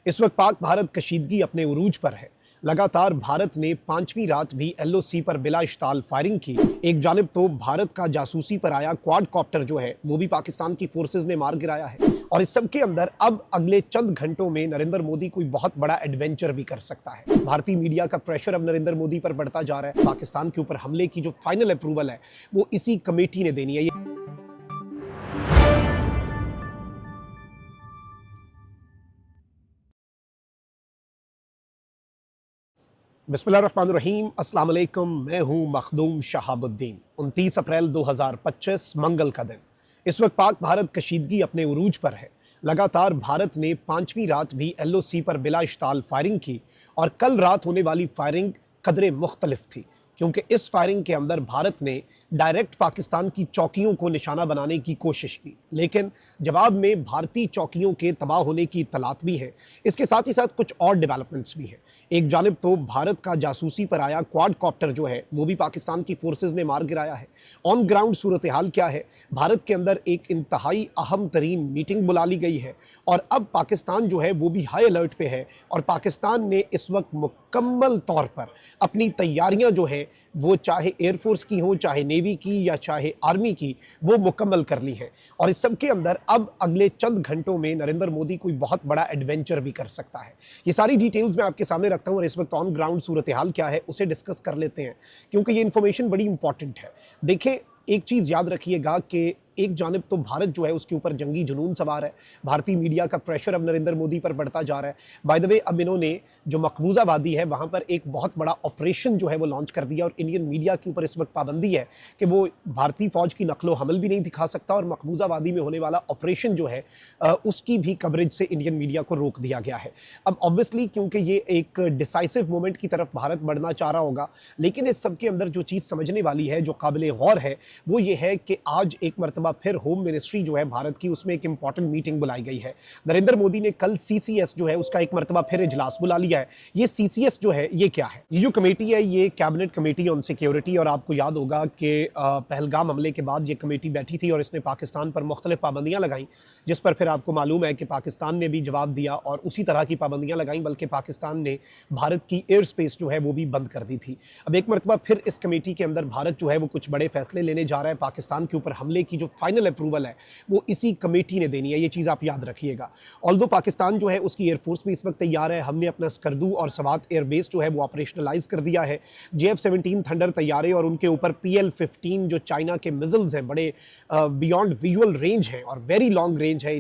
इस वक्त पाक भारत कशीदगी अपने उरूज पर है। लगातार भारत ने पांचवीं रात भी एलओसी पर बिला इश्ताल फायरिंग की। एक जानिब तो भारत का जासूसी पर आया क्वाड कॉप्टर जो है वो भी पाकिस्तान की फोर्सेज ने मार गिराया है, और इस सब के अंदर अब अगले चंद घंटों में नरेंद्र मोदी कोई बहुत बड़ा एडवेंचर भी कर सकता है। भारतीय मीडिया का प्रेशर अब नरेंद्र मोदी पर बढ़ता जा रहा है। पाकिस्तान के ऊपर हमले की जो फाइनल अप्रूवल है वो इसी कमेटी ने देनी है। बिस्मिल्लाहिर्रहमानिर्रहीम, अस्सलाम वालेकुम। मैं हूं मखदूम शहाबुद्दीन। 29 अप्रैल 2025 मंगल का दिन। इस वक्त पाक भारत कशीदगी अपने उरूज पर है। लगातार भारत ने पांचवीं रात भी एलओसी पर बिला इश्ताल फायरिंग की, और कल रात होने वाली फायरिंग कदरे मुख्तलिफ थी, क्योंकि इस फायरिंग के अंदर भारत ने डायरेक्ट पाकिस्तान की चौकियों को निशाना बनाने की कोशिश की, लेकिन जवाब में भारतीय चौकियों के तबाह होने की इत्तलात भी है। इसके साथ ही साथ कुछ और डेवलपमेंट्स भी हैं। एक जानिब तो भारत का जासूसी पर आया क्वाड कॉप्टर जो है वो भी पाकिस्तान की फोर्सेज ने मार गिराया है। ऑन ग्राउंड सूरत हाल क्या है? भारत के अंदर एक इंतहाई अहम तरीन मीटिंग बुला ली गई है, और अब पाकिस्तान जो है वो भी हाई अलर्ट पे है, और पाकिस्तान ने इस वक्त मुकम्मल तौर पर अपनी तैयारियां जो हैं वो चाहे एयरफोर्स की हो, चाहे नेवी की या चाहे आर्मी की, वो मुकम्मल कर ली है। और इस सब के अंदर अब अगले चंद घंटों में नरेंद्र मोदी कोई बहुत बड़ा एडवेंचर भी कर सकता है। ये सारी डिटेल्स मैं आपके सामने रखता हूँ, और इस वक्त ऑन ग्राउंड सूरत हाल क्या है उसे डिस्कस कर लेते हैं, क्योंकि ये इन्फॉर्मेशन बड़ी इंपॉर्टेंट है। देखें, एक चीज़ याद रखिएगा कि एक जानिब तो भारत जो है उसके ऊपर जंगी जुनून सवार है। भारतीय मीडिया का प्रेशर अब नरेंद्र मोदी पर बढ़ता जा रहा है। बाय द वे, अब इन्होंने जो मकबूजा वादी है वहाँ पर एक बहुत बड़ा ऑपरेशन जो है वो लॉन्च कर दिया, और इंडियन मीडिया के ऊपर इस वक्त पाबंदी है कि वो भारतीय फौज की नकलो हमल भी नहीं दिखा सकता, और मकबूजा वादी में होने वाला ऑपरेशन जो है उसकी भी कवरेज से इंडियन मीडिया को रोक दिया गया है। अब ऑब्वियसली क्योंकि ये एक डिसाइसिव मोमेंट की तरफ भारत बढ़ना चाह रहा होगा, लेकिन इस सब के अंदर जो चीज़ समझने वाली है, जो काबिल गौर है, वो ये है कि आज एक मरतबा फिर होम मिनिस्ट्री जो है भारत की, उसमें एक इंपॉर्टेंट मीटिंग बुलाई गई है। नरेंद्र मोदी ने कल सीसीएस जो है उसका एक मरतबा फिर इजलास बुला लिया है। ये सीसीएस जो है ये क्या है? ये जो कमेटी है ये कैबिनेट कमेटी ऑन सिक्योरिटी, और आपको याद होगा कि पहलगाम हमले के बाद ये कमेटी बैठी थी और इसने पाकिस्तान पर मुख्तलिफ पाबंदियाँ लगाई, जिस पर फिर आपको मालूम है कि पाकिस्तान ने भी जवाब दिया और उसी तरह की पाबंदियाँ लगाई, बल्कि पाकिस्तान ने भारत की एयर स्पेस जो है वो भी बंद कर दी थी। अब एक मरतबा फिर इस कमेटी के अंदर भारत जो है वो कुछ बड़े फैसले लेने जा रहा है। पाकिस्तान के ऊपर हमले की जो फाइनल अप्रूवल है वो इसी कमेटी ने देनी है, ये चीज़ आप याद रखिएगा। ऑल्दो पाकिस्तान जो है उसकी एयरफोर्स भी इस वक्त तैयार है। हमने अपना स्कर्दू और सवात एयरबेस जो है वो ऑपरेशनलाइज कर दिया है। JF-17 थंडर तैयारे और उनके ऊपर PL-15 जो चाइना के मिजल्स हैं, बड़े बियॉन्ड विजुअल रेंज हैं और वेरी लॉन्ग रेंज है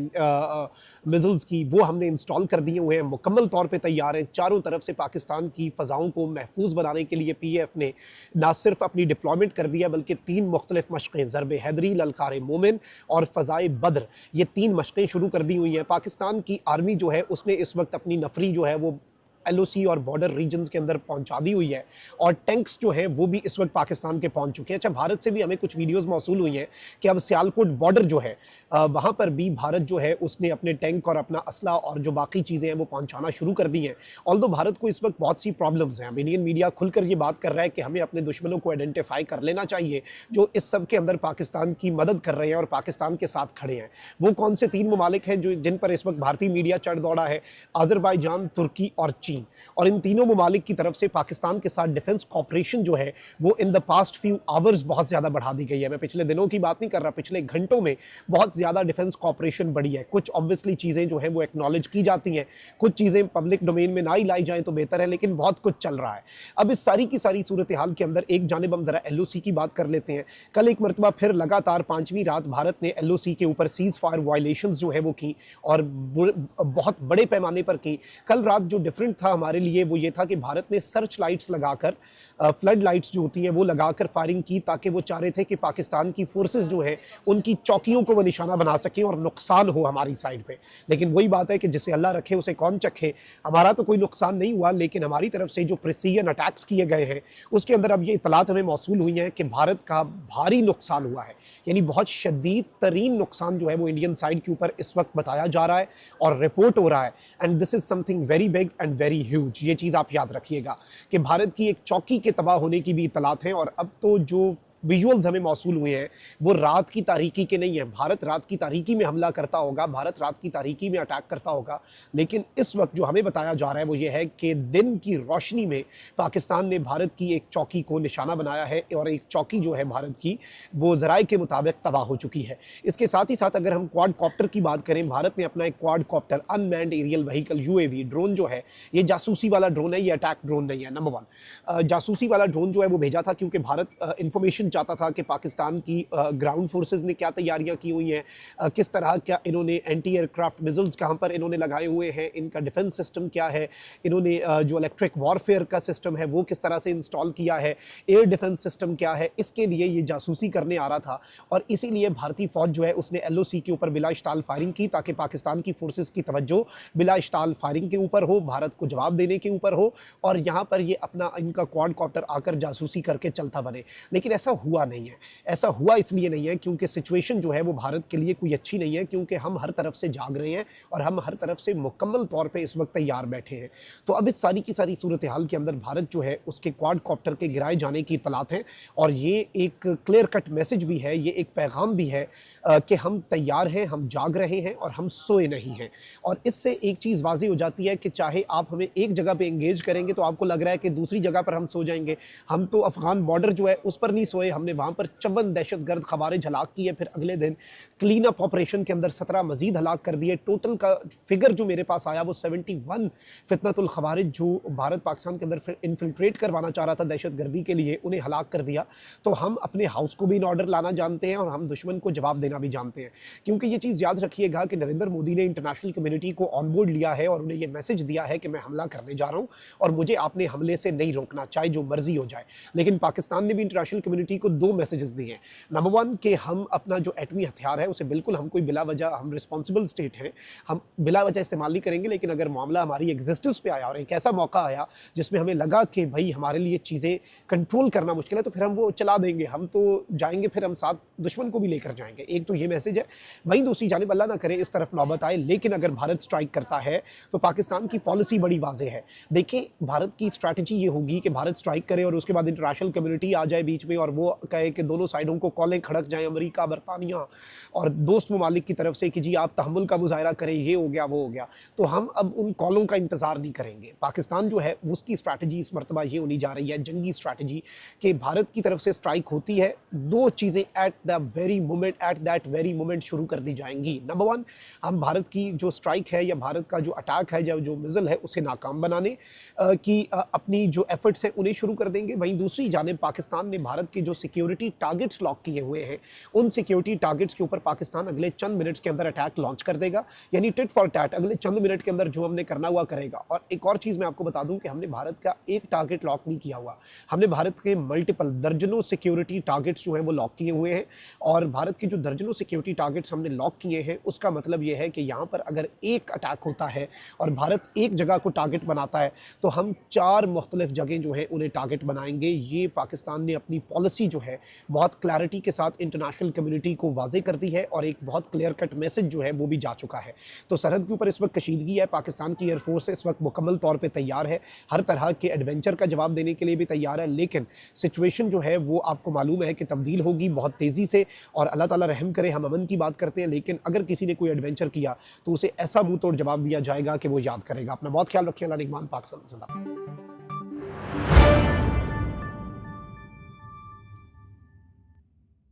मिजल्स की, वो हमने इंस्टॉल कर दिए हुए हैं, मुकम्मल तौर पर तैयार हैं। चारों तरफ से पाकिस्तान की फ़ज़ाओं को महफूज बनाने के लिए PAF ने ना सिर्फ अपनी डिप्लॉयमेंट कर दिया, बल्कि 3 मुख्तलिफ मशक़ें, ज़रब हैदरी, ललकार मोमिन और फ़ज़ाए बद्र, ये 3 मशक़ें शुरू कर दी हुई हैं। पाकिस्तान की आर्मी जो है उसने इस वक्त अपनी नफरी जो है वो LOC और बॉर्डर रीजन्स के अंदर पहुंचा दी हुई है, और टैंक्स जो हैं वो भी इस वक्त पाकिस्तान के पहुंच चुके हैं। अच्छा, भारत से भी हमें कुछ वीडियोस मौसूल हुई हैं कि अब सियालकोट बॉर्डर जो है वहाँ पर भी भारत जो है उसने अपने टैंक और अपना असला और जो बाकी चीज़ें हैं वो पहुँचाना शुरू कर दी हैं। ऑल्दो भारत को इस वक्त बहुत सी प्रॉब्लम्स हैं। अब इंडियन मीडिया खुलकर ये बात कर रहा है कि हमें अपने दुश्मनों को आइडेंटिफाई कर लेना चाहिए जो इस सब के अंदर पाकिस्तान की मदद कर रहे हैं और पाकिस्तान के साथ खड़े हैं। वो कौन से 3 ममालिक हैं जो जिन पर इस वक्त भारतीय मीडिया चढ़ दौड़ा है? अज़रबैजान, तुर्की और चीन। और इन तीनों ममालिक की तरफ से पाकिस्तान के साथ डिफेंस कॉपरेशन जो है वो in the past few hours बहुत ज़्यादा बढ़ा दी गई है। मैं पिछले दिनों की बात नहीं कर रहा, पिछले घंटों में बहुत ज़्यादा डिफेंस कॉपरेशन बढ़ी है। कुछ ऑब्वियसली चीज़ें जो हैं वो एक्नॉलेज की जाती हैं, कुछ चीज़ें पब्लिक डोमेन में ना ही लाई जाएँ तो बेहतर है, लेकिन बहुत कुछ चल रहा है। अब इस सारी की सारी सूरत हाल के अंदर एक जानिब हम ज़रा LOC की बात कर लेते हैं। कल एक मरतबा फिर लगातार 5वीं रात भारत ने LOC के ऊपर सीज़ फायर वायलेशंस जो है वो की, और बहुत बड़े पैमाने पर की। कल रात जो डिफरेंट था हमारे लिए वो ये था कि भारत ने सर्च लाइट्स लगाकर, फ्लड लाइट्स जो होती हैं वो लगाकर फायरिंग की, ताकि वो चाह रहे थे कि पाकिस्तान की फोर्सेस जो हैं उनकी चौकियों को वो निशाना बना सकें और नुकसान हो हमारी साइड पे। लेकिन वही बात है कि जिसे अल्लाह रखे उसे कौन चखे। हमारा तो कोई नुकसान नहीं हुआ, लेकिन हमारी तरफ से जो प्रिसीजन अटैक्स किए गए हैं उसके अंदर अब ये इतलात हमें मौसूल हुई हैं कि भारत का भारी नुकसान हुआ है, यानी बहुत शदीद तरीन नुकसान जो है वो इंडियन साइड के ऊपर इस वक्त बताया जा रहा है और रिपोर्ट हो रहा है। And this is something very big and very huge. ये चीज़ आप याद रखिएगा कि भारत की एक चौकी के तबाह होने की भी इतलात हैं, और अब तो जो विजुअल्स हमें मौसूल हुए हैं वो रात की तारीकी के नहीं हैं। भारत रात की तारीकी में हमला करता होगा, भारत रात की तारीकी में अटैक करता होगा, लेकिन इस वक्त जो हमें बताया जा रहा है वो ये है कि दिन की रोशनी में पाकिस्तान ने भारत की एक चौकी को निशाना बनाया है और एक चौकी जो है भारत की वो ज़राए के मुताबिक तबाह हो चुकी है। इसके साथ ही साथ अगर हम क्वाड कॉप्टर की बात करें, भारत ने अपना एक quadcopter unmanned aerial vehicle UAV drone जो है, ये जासूसी वाला ड्रोन है, ये अटैक ड्रोन नहीं है। नंबर वन, जासूसी वाला ड्रोन जो है वो भेजा था क्योंकि भारत इंफॉर्मेशन चाहता था कि पाकिस्तान की ग्राउंड फोर्सेज ने क्या तैयारियां की हुई हैं, किस तरह क्या इन्होंने एंटी एयरक्राफ्ट मिसाइल्स कहां पर इन्होंने लगाए हुए हैं, इनका डिफेंस सिस्टम क्या है, इन्होंने जो इलेक्ट्रिक वॉरफेयर का सिस्टम है वो किस तरह से इंस्टॉल किया है, एयर डिफेंस सिस्टम क्या है, इसके लिए ये जासूसी करने आ रहा था। और इसीलिए भारतीय फौज जो है उसने एलओसी के ऊपर बिला इश्ताल फायरिंग की ताकि पाकिस्तान की फोर्सेस की तवज्जो बिला इश्ताल फायरिंग के ऊपर हो, भारत को जवाब देने के ऊपर हो और यहाँ पर ये अपना इनका क्वाड कॉप्टर आकर जासूसी करके चलता बने। लेकिन ऐसा हुआ नहीं है। ऐसा हुआ इसलिए नहीं है क्योंकि सिचुएशन जो है वो भारत के लिए कोई अच्छी नहीं है, क्योंकि हम हर तरफ से जाग रहे हैं और हम हर तरफ से मुकम्मल तौर पे इस वक्त तैयार बैठे हैं। तो अब इस सारी की सारी सूरत हाल के अंदर भारत जो है उसके क्वाड कॉप्टर के गिराए जाने की इतलात है और ये एक क्लियर कट मैसेज भी है, ये एक पैगाम भी है कि हम तैयार हैं, हम जाग रहे हैं और हम सोए नहीं हैं। और इससे एक चीज़ वाज़ेह हो जाती है कि चाहे आप हमें एक जगह पे एंगेज करेंगे तो आपको लग रहा है कि दूसरी जगह पर हम सो जाएंगे। हम तो अफ़गान बॉर्डर जो है उस पर नहीं सोए, हमने वहाँ पर 54 दहशतगर्द खवारिज हलाक किए, फिर अगले दिन क्लीन अप ऑपरेशन के अंदर 17 मजीद हलाक कर दिए। टोटल का फिगर जो मेरे पास आया वो 71 फितनतुल खवारिज जो भारत पाकिस्तान के अंदर फिर इन्फिल्ट्रेट करवाना चाह रहा था दहशतगर्दी के लिए, उन्हें हलाक कर दिया। तो हम अपने हाउस को भी इन ऑर्डर लाना जानते हैं और हम दुश्मन को जवाब देना भी जानते हैं। क्योंकि ये चीज़ याद रखिएगा कि नरेंद्र मोदी ने इंटरनेशनल कम्युनिटी को ऑन बोर्ड लिया है और उन्हें ये मैसेज दिया है कि मैं हमला करने जा रहा हूँ और मुझे आपने हमले से नहीं रोकना, चाहे जो मर्जी हो जाए। लेकिन पाकिस्तान ने भी इंटरनेशनल कम्युनिटी को 2 मैसेजेस दिए हैं। नंबर 1 कि हम अपना जो एटमी हथियार है उसे बिल्कुल, हम कोई बिला वजह, हम रिस्पॉन्सिबल स्टेट हैं, हम बिला वजह इस्तेमाल नहीं करेंगे। लेकिन अगर मामला हमारी एग्जिस्टेंस पे आया और एक ऐसा मौका आया जिसमें हमें लगा कि भाई हमारे लिए चीज़ें कंट्रोल करना मुश्किल है, तो फिर हम वो चला देंगे, हम तो जाएंगे, फिर हम साथ दुश्मन को भी लेकर जाएंगे। एक तो ये मैसेज है। वहीं दूसरी जानिब अल्लाह ना करे इस तरफ नौबत आए, लेकिन अगर भारत स्ट्राइक करता है तो पाकिस्तान की पॉलिसी बड़ी वाज़ेह है। देखिए, भारत की स्ट्रैटेजी ये होगी कि भारत स्ट्राइक करे और उसके बाद इंटरनेशनल कम्युनिटी आ जाए बीच में और वो कहे कि दोनों साइडों को कॉलें खड़क जाएं, अमेरिका, बरतानिया और दोस्त ममालिक की तरफ से कि जी आप तहम्मुल का मुजाहरा करें, ये हो गया, वो हो गया। तो हम अब उन कॉलों का इंतज़ार नहीं करेंगे। पाकिस्तान जो है उसकी स्ट्रैटेजी इस मरतबा ये होनी जा रही है, जंगी स्ट्रैटेजी, कि भारत की तरफ से स्ट्राइक होती है, 2 चीज़ें एट दैट वेरी मोमेंट शुरू कर दी जाएंगी। नंबर 1, हम भारत की जो स्ट्राइक है या भारत का जो अटैक है या जो मिज़ल है उसे नाकाम बनाने की अपनी जो एफर्ट्स हैं उन्हें शुरू कर देंगे। वहीं दूसरी जानिब पाकिस्तान ने भारत के जो सिक्योरिटी टारगेट्स लॉक किए हुए हैं उन सिक्योरिटी टारगेट्स के ऊपर पाकिस्तान अगले चंद मिनट्स के अंदर अटैक लॉन्च कर देगा, यानी टिट फॉर टैट, अगले चंद मिनट के अंदर जो हमने करना हुआ करेगा। और एक और चीज़ मैं आपको बता दूं कि हमने भारत का एक टारगेट लॉक नहीं किया हुआ, हमने भारत के मल्टीपल दर्जनों सिक्योरिटी टारगेट्स जो हैं वो लॉक किए हुए हैं। और भारत के जो दर्जनों सिक्योरिटी टारगेट्स हमने लॉक किए हैं उसका मतलब ये है कि यहाँ पर अगर एक अटैक होता है और भारत एक जगह को टारगेट बनाता है तो हम 4 मुख्तलिफ जगह जो है उन्हें टारगेट बनाएंगे। ये पाकिस्तान ने अपनी पॉलिसी जो है बहुत क्लैरिटी के साथ इंटरनेशनल कम्युनिटी को वाजे कर दी है और एक बहुत क्लियर कट मैसेज जो है वो भी जा चुका है। तो सरहद के ऊपर इस वक्त कशीदगी है, पाकिस्तान की एयरफोर्स इस वक्त मुकम्मल तौर पर तैयार है, हर तरह के एडवेंचर का जवाब देने के लिए भी तैयार है। लेकिन सिचुएशन जो है वो आपको मालूम है कि तब्दील होगी बहुत तेज़ी से और अल्लाह ताला रहम करे। हम अमन की बात करते हैं, लेकिन अगर किसी ने कोई एडवेंचर किया तो उसे ऐसा मुंह तोड़ जवाब दिया जाएगा कि वो याद करेगा। अपना बहुत ख्याल रखिए। अल्लाह निगहबान। पाक सलामत।